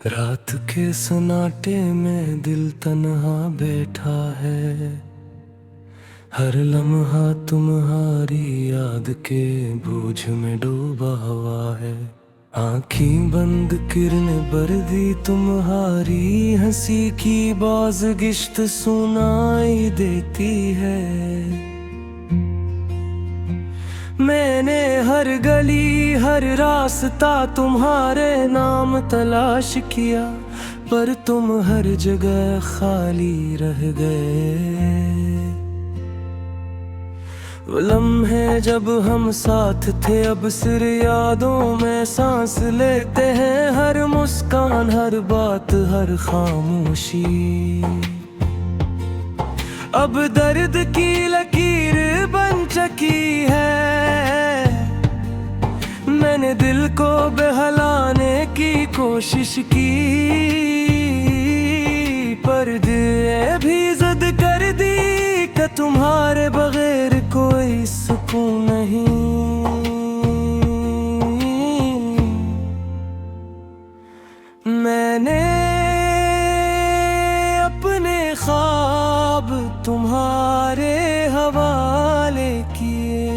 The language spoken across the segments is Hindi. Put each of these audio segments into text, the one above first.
रात के सन्नाटे में दिल तन्हा बैठा है। हर लम्हा तुम्हारी याद के बोझ में डूबा हुआ है। आँखें बंद किरणें बरदी तुम्हारी हंसी की बाज़गिश्त सुनाई देती है। मैंने हर गली हर रास्ता तुम्हारे नाम तलाश किया, पर तुम हर जगह खाली रह गए। वो लम्हे जब हम साथ थे अब सिर्फ यादों में सांस लेते हैं। हर मुस्कान हर बात हर खामोशी अब दर्द की लकीर बन चुकी है। मैंने दिल को बहलाने की कोशिश की, पर दिल भी जिद कर दी कि तुम्हारे बगैर कोई सुकून नहीं। मैंने अपने ख्वाब तुम्हारे हवाले किए,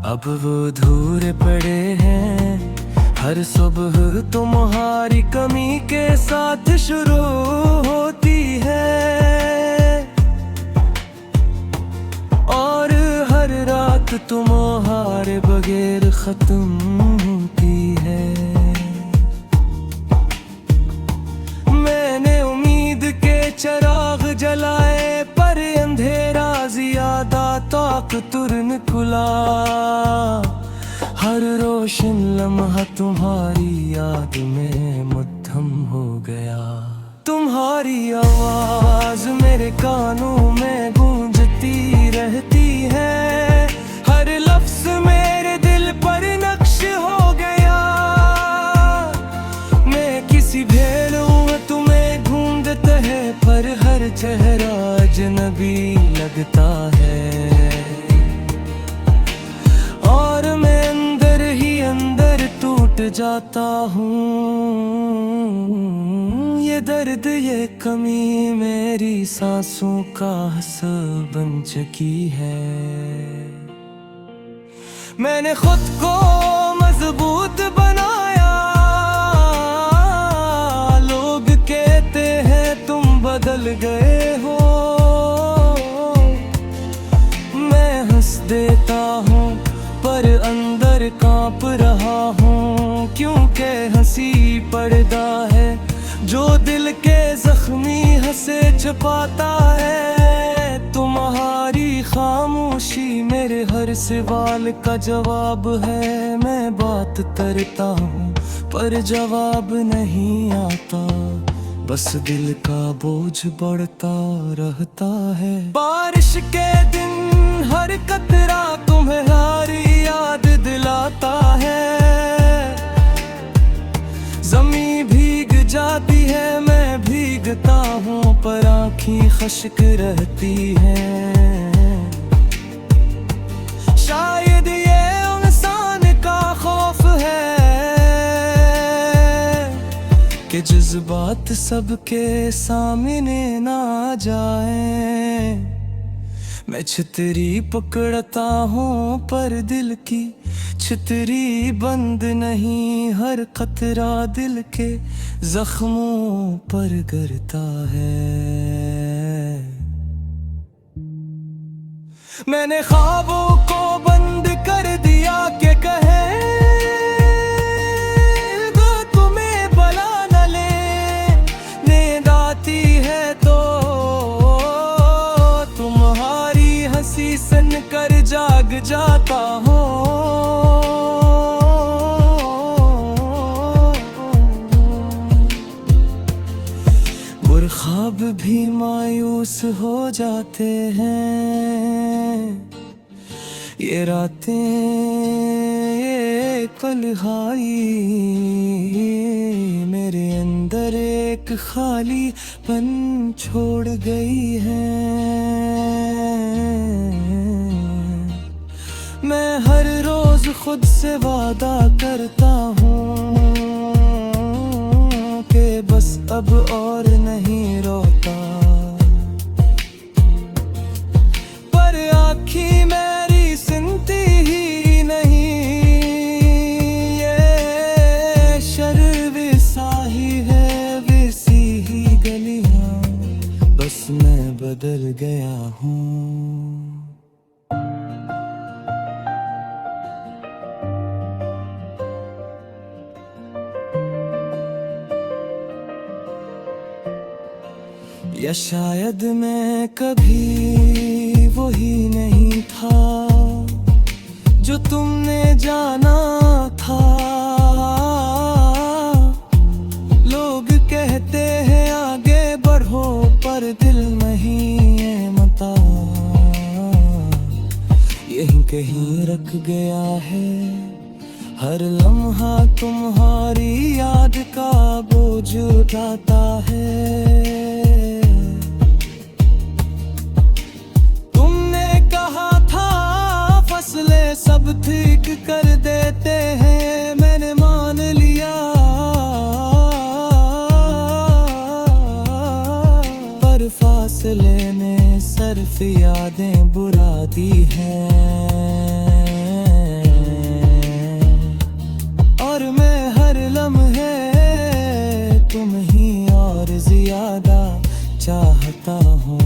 अब वो अधूरे पड़े हैं। हर सुबह तुम्हारी कमी के साथ शुरू होती है, और हर रात तुम्हारे बगैर खत्म होती है। मैंने उम्मीद के चिराग जलाए, पर अंधेरा ज्यादा ताकतुर खुला। हर रोशन लम्हा तुम्हारी याद में मद्धम हो गया। तुम्हारी आवाज मेरे कानों में गूंजती रहती है, हर लफ्ज मेरे दिल पर नक्श हो गया। मैं किसी भेड़ों में तुम्हें ढूंढता है, पर हर चेहरा अजनबी लगता है। और मैं अंदर ही अंदर टूट जाता हूँ। ये दर्द ये कमी मेरी सांसों का हसब बन चुकी है। मैंने खुद को मजबूत बनाया, लोग कहते हैं तुम बदल गए हो। मैं हंस देता हूँ पर अंदर कांप रहा हूँ, क्योंकि हंसी पर्दा है जो दिल के जख्मी हंसे छुपाता है। तुम्हारी खामोशी मेरे हर सवाल का जवाब है। मैं बात करता हूँ पर जवाब नहीं आता, बस दिल का बोझ बढ़ता रहता है। बारिश के दिन हर कतरा तुम्हारी याद दिलाता है। ज़मीं भीग जाती है मैं भीगता हूँ, पर आँखें खश्क रहती हैं। शायद ये इंसान का खौफ है कि जज्बात सबके सामने ना आ जाए। मैं छतरी पकड़ता हूँ पर दिल की छतरी बंद नहीं। हर खतरा दिल के जख्मों पर गिरता है। मैंने ख्वाबों को बंद कर दिया कि कहे तुम्हें बला न ले। नींद आती है तो तुम्हारी हंसी सुन कर जाग जाता हूँ। ख्वाब भी मायूस हो जाते हैं। ये रातें ये तन्हाई मेरे अंदर एक खालीपन छोड़ गई है। मैं हर रोज खुद से वादा करता हूँ या शायद मैं कभी वही नहीं था जो तुमने जाना था। लोग कहते हैं आगे बढ़ो पर दिल नहीं है मता, यहीं कहीं रख गया है हर लम्हा तुम्हारी याद का बोझ उठाता है। तुमने कहा था फसलें सब ठीक कर देते हैं, मैंने मान लिया पर फासले ने सिर्फ यादें बुरा दी हैं। और मैं हर लम्हे तुम ही और ज्यादा चाहता हूँ।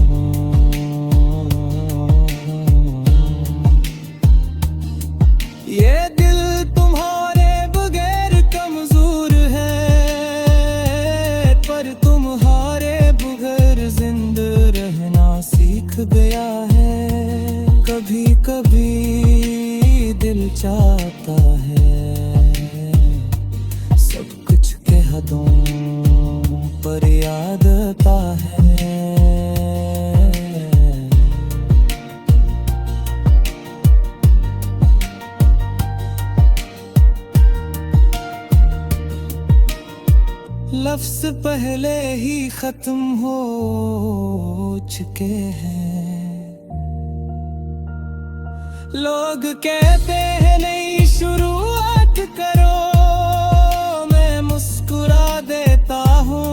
ये दिल तुम्हारे बगैर कमजोर है पर तुम्हारे बगैर जिंदा रहना सीख गया है। कभी कभी दिल चाहता है सब कुछ कह दूं पर याद आता है। लफ्ज़ पहले ही खत्म हो चुके हैं। लोग कहते हैं नई शुरुआत करो, मैं मुस्कुरा देता हूँ।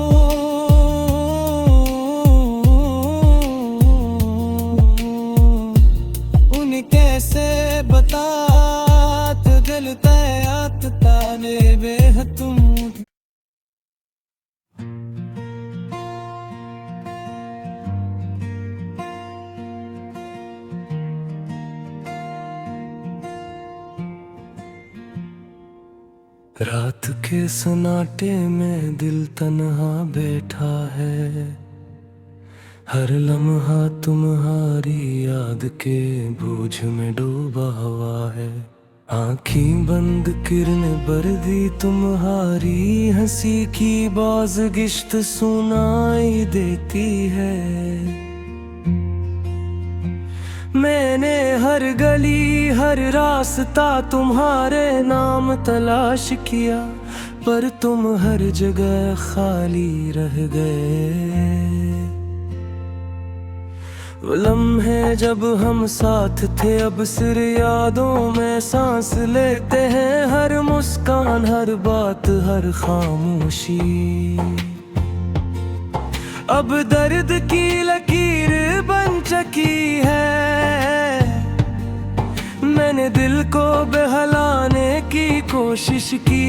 उन्हें कैसे बतात दिल तयात ताने बेह तुम। रात के सन्नाटे में दिल तन्हा बैठा है, हर लम्हा तुम्हारी याद के बोझ में डूबा हुआ है। आँखें बंद किरणें बरदी तुम्हारी हंसी की बाज़गिश्त सुनाई देती है। मैंने हर गली हर रास्ता तुम्हारे नाम तलाश किया पर तुम हर जगह खाली रह गए। वो लम्हे जब हम साथ थे अब सिर यादों में सांस लेते हैं। हर मुस्कान हर बात हर खामोशी अब दर्द की लकीर बन चुकी है। मैंने दिल को बहलाने की कोशिश की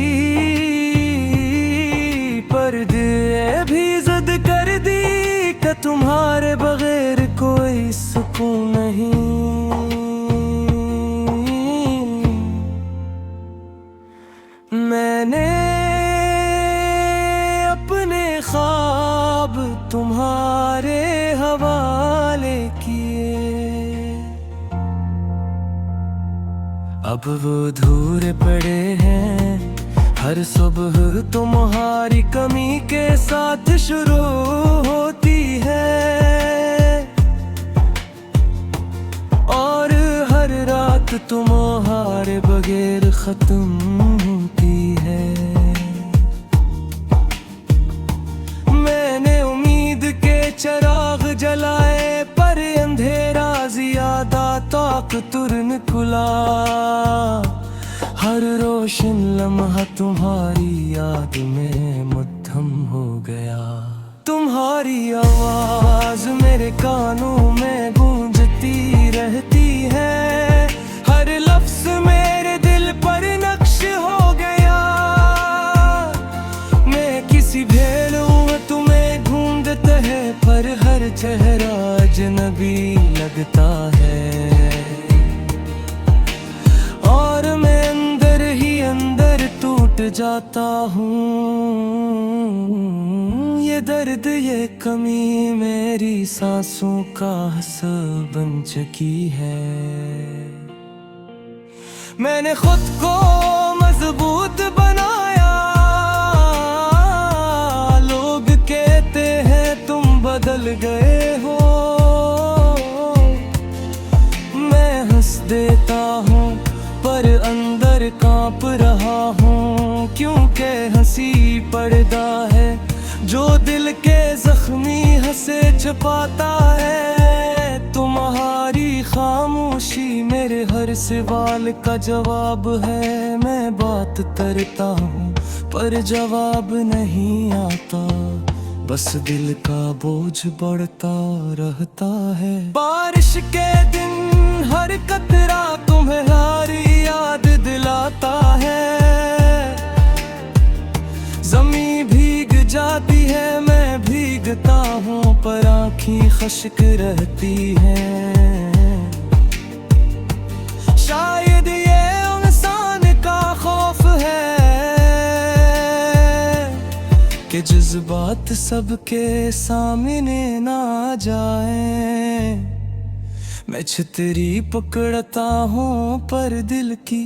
पर दिल भी जिद कर दी कि तुम्हारे बगैर कोई सुकून नहीं। मैंने अपने ख्वाब तुम्हारे हवाले किए, अब वो अधूरे पड़े हैं। हर सुबह तुम्हारी कमी के साथ शुरू होती है और हर रात तुम्हारे बगैर खत्म होती है। मैंने उम्मीद के चिराग जलाए पर अंधेरा ज्यादा ताक तुरन खुला। हर रोशन लम्हा तुम्हारी याद में मुद्दम हो गया। तुम्हारी आवाज मेरे कानों में गूंजती रहती है, हर लफ्ज मेरे दिल पर नक्श हो गया। मैं किसी भेड़ हूँ तुम्हें ढूंढते है पर हर चेहरा अजनबी लगता है और मैं अंदर ही अंदर टूट जाता हूँ। ये ये दर्द ये कमी मेरी सांसों का हसब बन चुकी है। मैंने खुद को मजबूत बनाया, लोग कहते हैं तुम बदल गए हो। मैं हंस देता हूँ पर अंदर कांप रहा हूँ, क्योंकि हंसी पर्दा है जो दिल के जख्मी हंसे छुपाता है। तुम्हारी खामोशी मेरे हर सवाल का जवाब है। मैं बात करता हूँ पर जवाब नहीं आता, बस दिल का बोझ बढ़ता रहता है। बारिश के दिन हर कतरा तुम्हारी याद दिलाता है। ज़मीं भीग जाती है, मैं भीगता हूँ पर आँखें खश्क रहती हैं। शायद ये इंसान का खौफ है कि जज्बात सबके सामने ना आ जाए। मैं छतरी पकड़ता हूँ पर दिल की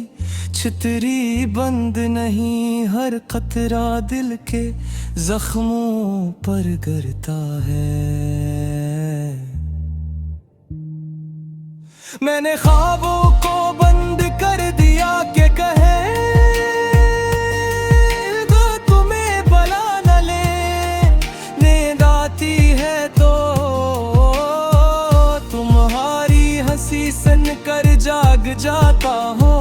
छतरी बंद नहीं, हर कतरा दिल के जख्मों पर गिरता है। मैंने ख्वाबों को बंद कर दिया कि कहे दो तुम्हें बला न ले। नींद आती है तो तुम्हारी हंसी सुन कर जाग जाता हूँ।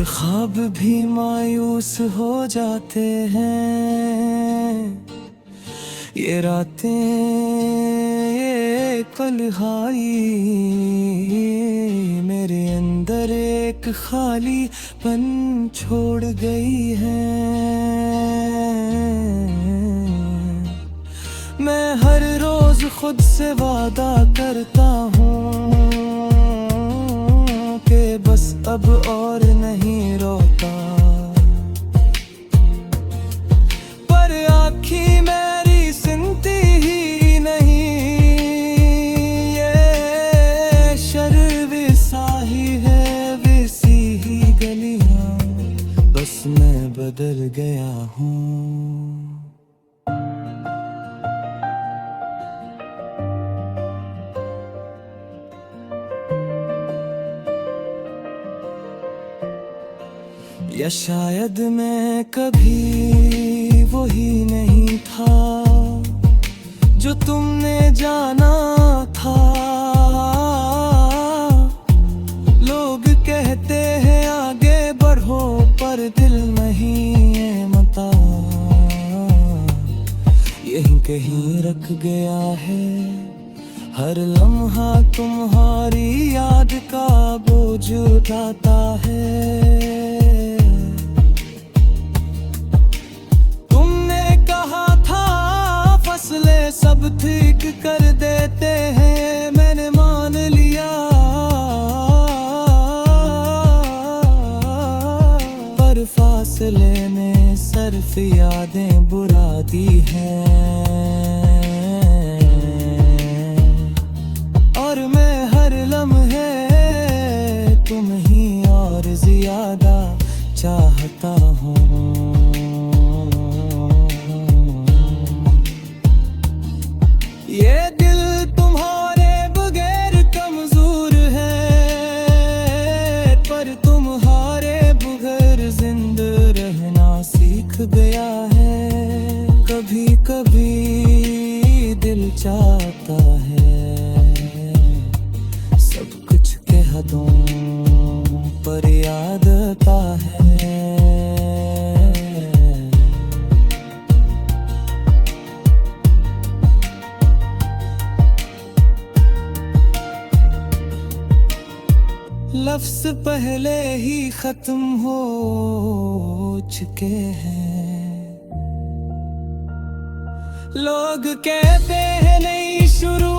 ख्वाब भी मायूस हो जाते हैं। ये रातें ये तन्हाई मेरे अंदर एक खालीपन छोड़ गई है। मैं हर रोज खुद से वादा करता हूँ कि बस अब और नहीं रोता, पर आँखें मेरी सुनती ही नहीं। ये शर्र वैसा ही है, वैसी ही गलियाँ, बस मैं बदल गया हूँ। या शायद मैं कभी वही नहीं था जो तुमने जाना था। लोग कहते हैं आगे बढ़ो पर दिल नहीं है मता, यहीं कहीं रख गया है। हर लम्हा तुम्हारी याद का बोझ उठाता है। फसलें सब ठीक कर देते हैं, मैंने मान लिया, पर फासले ने सिर्फ यादें बुरा दी हैं। और मैं हर लम्हे तुम ही और ज्यादा चाहता हूँ। ये दिल तुम्हारे बगैर कमजोर है, पर तुम्हारे बगैर जिंदा रहना सीख गया है। कभी कभी दिल चाहता है सब कुछ कह दूं, पर याद आता है। लफ्ज़ पहले ही खत्म हो चुके हैं। लोग कहते हैं नई शुरू